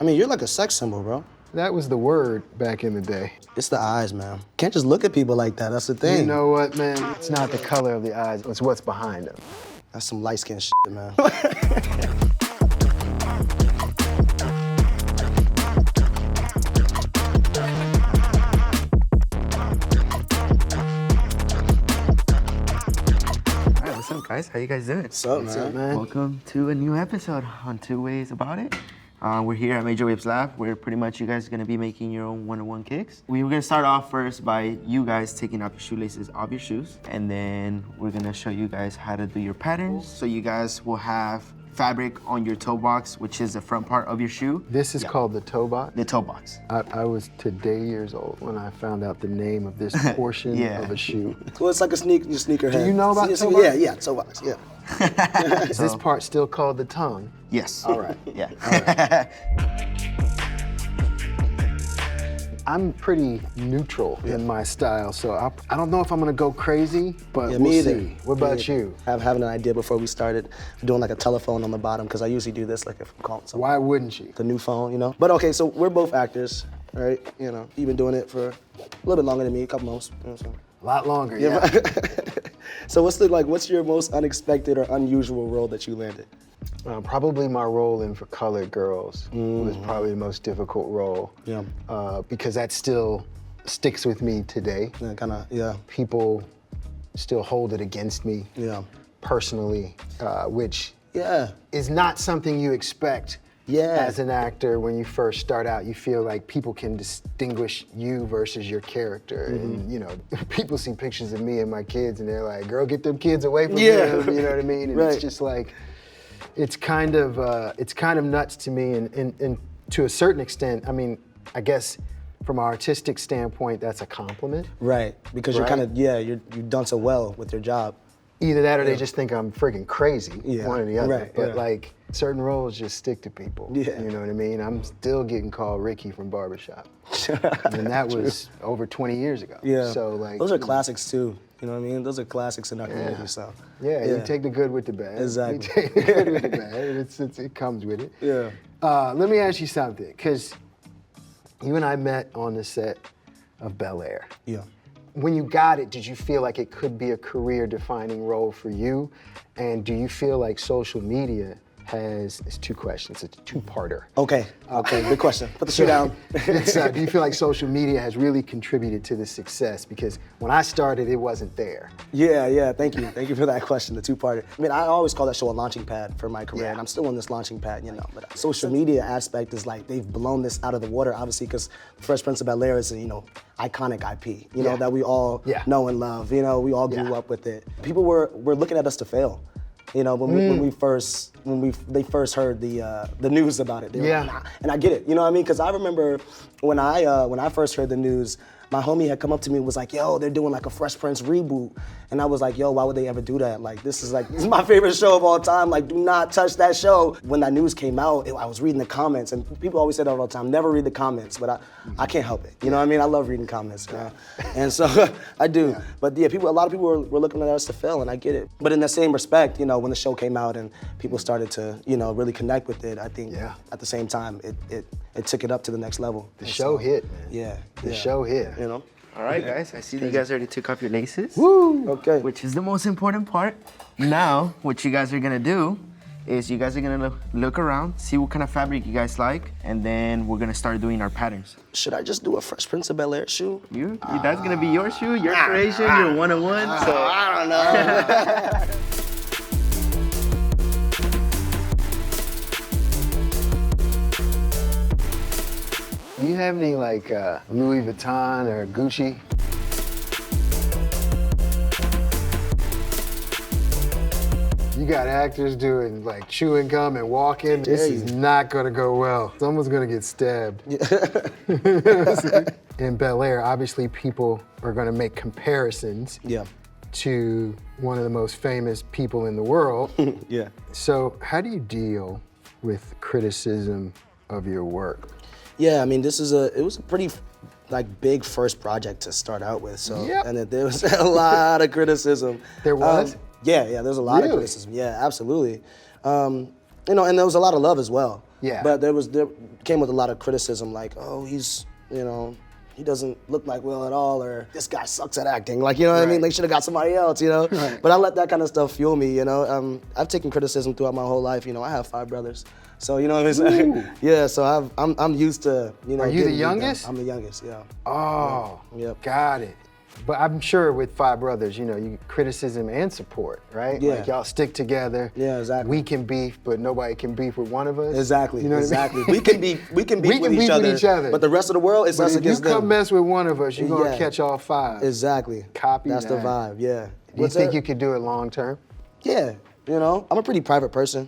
mean, you're like a sex symbol, bro. That was the word back in the day. It's the eyes, man. Can't just look at people like that. That's the thing. You know what, man? It's not the color of the eyes, it's what's behind them. That's some light-skinned shit, man. What's up, guys? How you guys doing? What's up, man? Welcome to a new episode on Two Ways About It. We're here at Major Waves Lab, where pretty much you guys are gonna be making your own one-on-one kicks. We were gonna start off first by you guys taking off your shoelaces off your shoes, and then we're gonna show you guys how to do your patterns. So you guys will have fabric on your toe box, which is the front part of your shoe. This is called the toe box? The toe box. I was today years old when I found out the name of this portion of a shoe. Well, it's like a sneaker head. Do you know about toe box? Yeah, toe box, yeah. Is this part still called the tongue? Yes. All right. Yeah. All right. I'm pretty neutral in my style, so I don't know if I'm gonna go crazy, but we'll see. What about you? Having an idea before we started, doing like a telephone on the bottom, because I usually do this like if I'm calling someone. Why wouldn't you? The new phone, you know? But okay, so we're both actors, right? You know, you've been doing it for a little bit longer than me, a couple months. You know what I'm saying? A lot longer, yeah. So what's your most unexpected or unusual role that you landed? Probably my role in For Colored Girls was probably the most difficult role. Yeah. Because that still sticks with me today. Yeah, People still hold it against me personally, which is not something you expect as an actor. When you first start out, you feel like people can distinguish you versus your character. And you know, people see pictures of me and my kids and they're like, girl, get them kids away from them, you know what I mean? And it's just like, it's kind of nuts to me, and to a certain extent, I mean, I guess from an artistic standpoint, that's a compliment. Right, because you're kind of, you've done so well with your job. Either that or they just think I'm freaking crazy, one or the other. Right, but like, certain roles just stick to people, you know what I mean? I'm still getting called Ricky from Barbershop. And that was over 20 years ago. Yeah, so like, those are classics too. You know what I mean? Those are classics in our community, so. Yeah, you take the good with the bad. Exactly. You take the good with the bad, it comes with it. Yeah. Let me ask you something, because you and I met on the set of Bel Air. Yeah. When you got it, did you feel like it could be a career-defining role for you? And do you feel like social media it's two questions, it's a two-parter. Okay, good question. Put the shoe down. Do you feel like social media has really contributed to the success? Because when I started, it wasn't there. Yeah, thank you. Thank you for that question, the two-parter. I mean, I always call that show a launching pad for my career, and I'm still on this launching pad, you know. But the social media aspect is like, they've blown this out of the water, obviously, because Fresh Prince of Bel Air is a, iconic IP, you know, that we all know and love. You know, we all grew up with it. People were looking at us to fail. You know, when they first heard the news about it, they were like, nah. And I get it. You know what I mean? Because I remember when I first heard the news, my homie had come up to me and was like, yo, they're doing like a Fresh Prince reboot. And I was like, yo, why would they ever do that? Like, this is my favorite show of all time. Like, do not touch that show. When that news came out, I was reading the comments, and people always say that all the time, never read the comments, but I can't help it. You know what I mean? I love reading comments, man. And so I do. Yeah. But yeah, a lot of people were looking at us to fail, and I get it. But in the same respect, you know, when the show came out and people started to, really connect with it, I think at the same time, it took it up to the next level. The show hit, man. Yeah. The show hit. You know? All right, guys, I see that you guys already took off your laces. Woo! Okay. Which is the most important part. Now, what you guys are gonna do is you guys are gonna look around, see what kind of fabric you guys like, and then we're gonna start doing our patterns. Should I just do a Fresh Prince of Bel Air shoe? That's gonna be your shoe, your creation, your one-on-one, so. I don't know. Do you have any like Louis Vuitton or Gucci? You got actors doing like chewing gum and walking. This is not gonna go well. Someone's gonna get stabbed. In Bel Air, obviously people are gonna make comparisons to one of the most famous people in the world. So how do you deal with criticism of your work? Yeah, I mean, it was a pretty big first project to start out with, so and there was a lot of criticism. There was? There's a lot of criticism. Yeah, absolutely. you know, and there was a lot of love as well. Yeah. But there came with a lot of criticism, like, oh, he's, you know, he doesn't look like Will at all, or this guy sucks at acting. Like, you know what I mean? They should have got somebody else, you know? Right. But I let that kind of stuff fuel me, you know? I've taken criticism throughout my whole life. You know, I have 5 brothers. So, you know what I'm saying? Yeah, so I'm used to, you know. Are you the youngest? I'm the youngest, yeah. Oh, Yep. Got it. But I'm sure with 5 brothers, you know, you criticism and support, right? Yeah. Like y'all stick together. Yeah, exactly. We can beef, but nobody can beef with one of us. Exactly, You know exactly. what I mean? We can beef with each other. But the rest of the world is But us if you against them. come mess with one of us, you're gonna Yeah. catch all 5. Exactly. Copy That's the that. vibe, yeah. Do you think you could do it long term? Yeah, you know, I'm a pretty private person,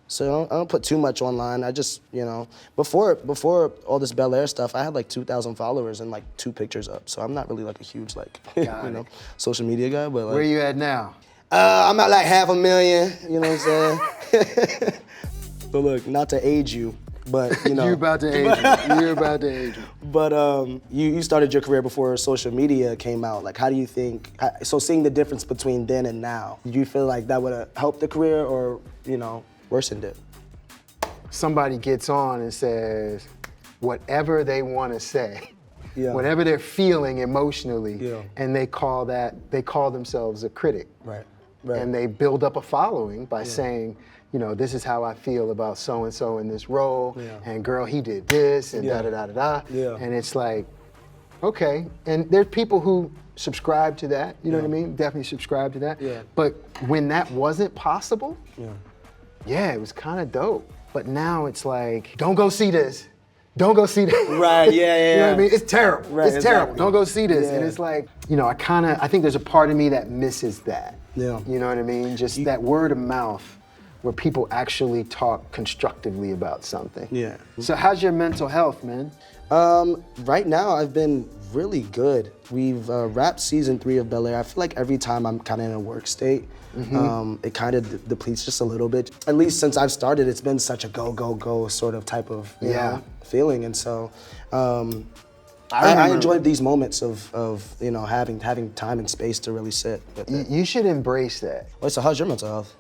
so I don't put too much online. I just, you know, before all this Bel Air stuff, I had like 2,000 followers and like 2 pictures up. So I'm not really like a huge like, you know, social media guy. But like, Where you at now? I'm at like 500,000. You know what I'm saying? But look, not to age you, but you know. You about to age him. You're about to age him. But you started your career before social media came out. Like, how do you think? So seeing the difference between then and now, do you feel like that would have helped the career, or you know, worsened it? Somebody gets on and says whatever they want to say, whatever they're feeling emotionally, and they call themselves a critic. Right. And they build up a following by saying, you know, this is how I feel about so and so in this role, and girl, he did this, and da da da da da. Yeah. And it's like, okay. And there's people who subscribe to that, you know what I mean? Definitely subscribe to that. Yeah. But when that wasn't possible, it was kind of dope. But now it's like, don't go see this. Don't go see this. Right, yeah. You know what I mean? It's terrible. Right, it's terrible. exactly. Don't go see this. Yeah. And it's like, you know, I think there's a part of me that misses that. Yeah. You know what I mean? Just that word of mouth where people actually talk constructively about something. Yeah. So how's your mental health, man? Right now, I've been really good. We've wrapped season 3 of Bel Air. I feel like every time I'm kind of in a work state, it kind of depletes just a little bit. At least since I've started, it's been such a go, go, go sort of type of you know, feeling. And so I enjoyed these moments of you know, having time and space to really sit with it. You should embrace that. Wait, so how's your mental health?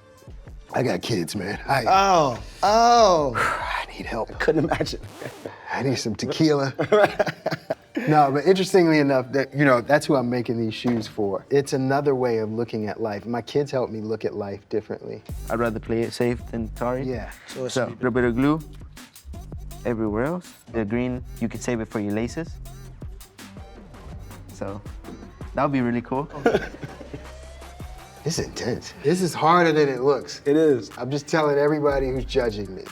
I got kids, man. Oh. I need help. Couldn't imagine. I need some tequila. No, but interestingly enough, that you know, that's who I'm making these shoes for. It's another way of looking at life. My kids help me look at life differently. I'd rather play it safe than sorry. Yeah. So a little bit of glue everywhere else. The green, you can save it for your laces. So that would be really cool. This is intense. This is harder than it looks. It is. I'm just telling everybody who's judging me.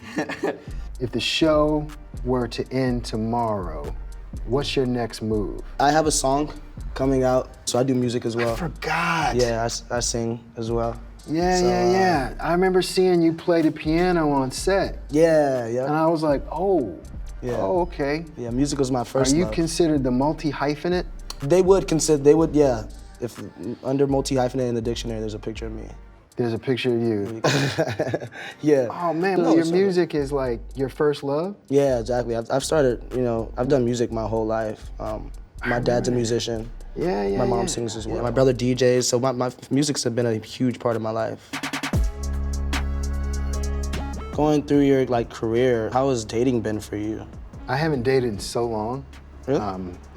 If the show were to end tomorrow, what's your next move? I have a song coming out, so I do music as well. I forgot. Yeah, I sing as well. Yeah. I remember seeing you play the piano on set. Yeah. And I was like, oh, okay. Yeah, music was my first Are you love. considered the multi-hyphenate? They would, yeah. If under multi-hyphenate in the dictionary, there's a picture of me. There's a picture of you. Yeah. Oh man, well, your music is like your first love? Yeah, exactly. I've started, you know, I've done music my whole life. My dad's a musician. Yeah. My mom sings as well. My brother DJs, so my music's been a huge part of my life. Going through your like career, how has dating been for you? I haven't dated in so long. Really?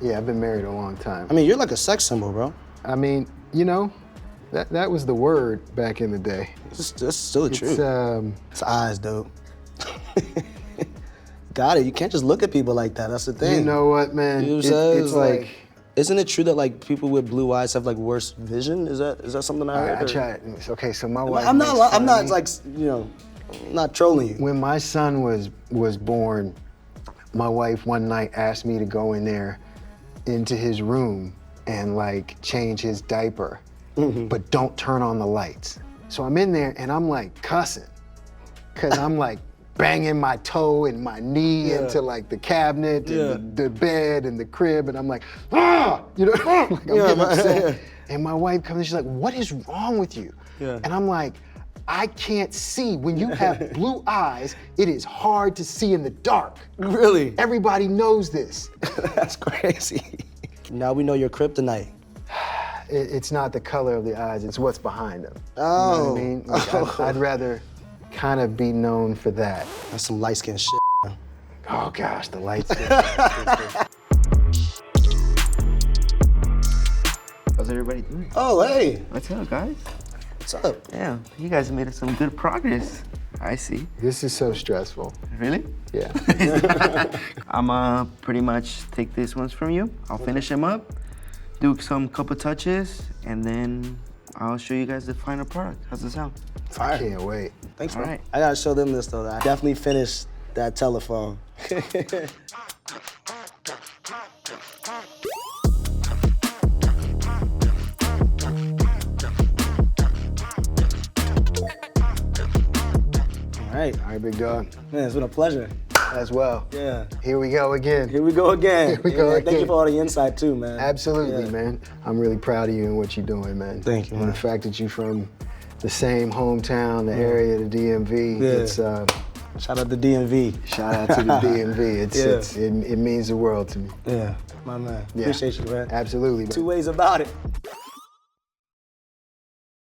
Yeah, I've been married a long time. I mean, you're like a sex symbol, bro. I mean, you know, that was the word back in the day. That's still the truth. It's eyes, dude. Got it. You can't just look at people like that. That's the thing. You know what, man? You know what I'm saying? It's like, isn't it true that like people with blue eyes have like worse vision? Is that something I heard? I tried. Okay, so my wife. I'm not like, you know, I'm not trolling you. When my son was born, my wife one night asked me to go in there into his room and like change his diaper, but don't turn on the lights. So I'm in there and I'm like cussing, cause I'm like banging my toe and my knee into like the cabinet and the bed and the crib, and I'm like, you know, like I'm getting upset. And my wife comes and she's like, what is wrong with you? And I'm like, I can't see. When you have blue eyes, it is hard to see in the dark. Really? Everybody knows this. That's crazy. Now we know your kryptonite. It's not the color of the eyes, it's what's behind them. Oh. You know what I mean? Like, I'd rather kind of be known for that. That's some light skin shit. Oh gosh, the lights. How's everybody doing? Oh, hey. What's up, guys? What's up? Yeah, you guys made some good progress. I see. This is so stressful. Really? Yeah. I'm pretty much take these ones from you. I'll finish them up, do some couple touches, and then I'll show you guys the final product. How's it sound? Fire. Can't wait. Thanks, All bro. right. I gotta show them this though. I definitely finished that telephone. All right, big dog. man, it's been a pleasure. As well. Yeah. Here we go again. Here we go again. Here we go man, again. Thank you for all the insight too, man. Absolutely, Yeah. man. I'm really proud of you and what you're doing, man. Thank you, And man. the fact that you're from the same hometown, the area, the DMV. Yeah. It's Shout out to DMV. shout out to the DMV. It means the world to me. Yeah, my man. Yeah. Appreciate you, man. Absolutely, man. Two ways about it.